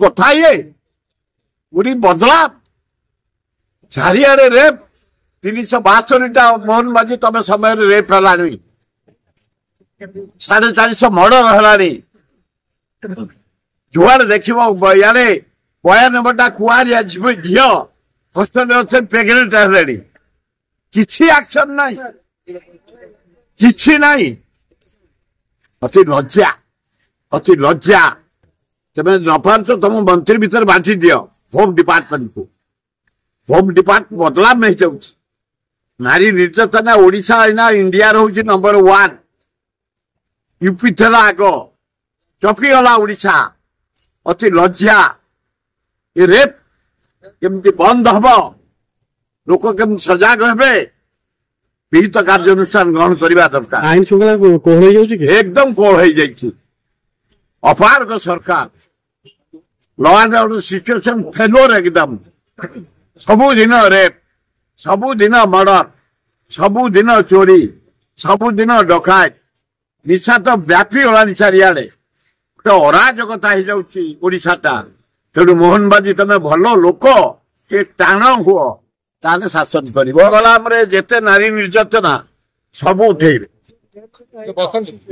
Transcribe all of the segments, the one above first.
କଥା ଇଏ ପୁରୀ ବଦଳା ଚାରିଆଡେ ରେପ୍ 372ଟା ମୋହନ ମାଝୀ ତମେ ସମୟରେ ରେପ୍ ହେଲାଣି 450 ମର୍ଡର ହେଲାଣି ଯୁଆଡେ ଦେଖିବ ଇଆଡେ 92ଟା କୁଆରିଆ ଝିଅ ହଷ୍ଟେଲରେ ଅଛନ୍ତି ପ୍ରେଗନେଣ୍ଟ ହେଲେଣି କିଛି ଆକ୍ସନ ନାହିଁ କିଛି ନାହିଁ ଅତି ଲଜ୍ଜା ତମେ ନ ପାରୁଛ ତମ ମନ୍ତ୍ରୀ ଭିତରେ ବାଣ୍ଟି ଦିଅ ହୋମ ଡିପାର୍ଟମେଣ୍ଟକୁ ହୋମ ଡିପାର୍ଟମେଣ୍ଟ ବଦନାମ ହେଇଯାଉଛି ନାରୀ ନିର୍ଯାତନା ଓଡ଼ିଶା ଏଇନା ଇଣ୍ଡିଆର ହଉଛି ନମ୍ବର 1 ୟୁପି ଥିଲା ଆଗ ଟପିଗଲା ଓଡ଼ିଶା ଅତି ଲଜ୍ଜା ଏ ରେପ୍ କେମିତି ବନ୍ଦ ହବ ଲୋକ କେମିତି ସଜାଗ ହେବେ ବିହିତ କାର୍ଯ୍ୟାନୁଷ୍ଠାନ ଗ୍ରହଣ କରିବା ଦରକାର ଆଇନ ଶୃଙ୍ଖଳା କୋହଳ ହେଇଯାଉଛି ଏକଦମ କୋହଳ ହେଇଯାଇଛି ଅପାରଗ ସରକାର ଲ ଆଣ୍ଡ ଅର୍ଡର ସିଚୁଏସନ ଫେଲୋର ଏକଦମ ସବୁଦିନ ରେପ୍ ସବୁଦିନ ମର୍ଡର ସବୁଦିନ ଚୋରି ସବୁଦିନ ଡକାୟତ ନିଶା ତ ବ୍ୟାପୀ ଗଲାଣି ଚାରିଆଡେ ଗୋଟେ ଅରାଜକତା ହେଇଯାଉଛି ଓଡ଼ିଶାଟା ତେଣୁ ମୋହନ ମାଝୀ ତମେ ଭଲ ଲୋକ ଏ ଟାଣ ହୁଅ ତାହେଲେ ଶାସନ କରିବ ଗଲାମରେ ଯେତେ ନାରୀ ନିର୍ଯାତନା ସବୁ ଉଠେଇବେ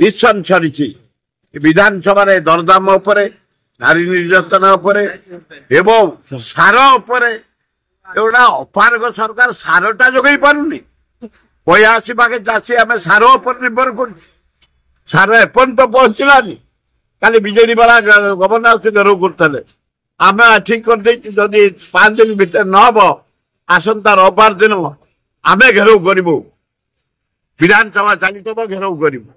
ମିଶନ ସରିଛି ବିଧାନସଭାରେ ଦରଦାମ ଉପରେ ନାରୀ ନିର୍ଯାତନା ଉପରେ ଏବଂ ସାର ଉପରେ ଏଗୁଡ଼ା ଅପାରଗ ସରକାର ସାରଟା ଯୋଗାଇ ପାରୁନି 82 ଭାଗ ଚାଷୀ ଆମେ ସାର ଉପରେ ନିର୍ଭର କରୁଛୁ ସାର ଏପର୍ଯ୍ୟନ୍ତ ପହଞ୍ଚିଲାନି କାଲି ବିଜେଡି ବାଲା ଗଭର୍ଣ୍ଣର ହାଉସ ଘେରାଉ କରୁଥିଲେ ଆମେ ଠିକ କରିଦେଇଛୁ ଯଦି 5 ଦିନ ଭିତରେ ନ ହବ ଆସନ୍ତା ରବିବାର ଦିନ ଆମେ ଘେରାଉ କରିବୁ ବିଧାନସଭା ଚାଲିଥିବ ଘେରାଉ କରିବୁ।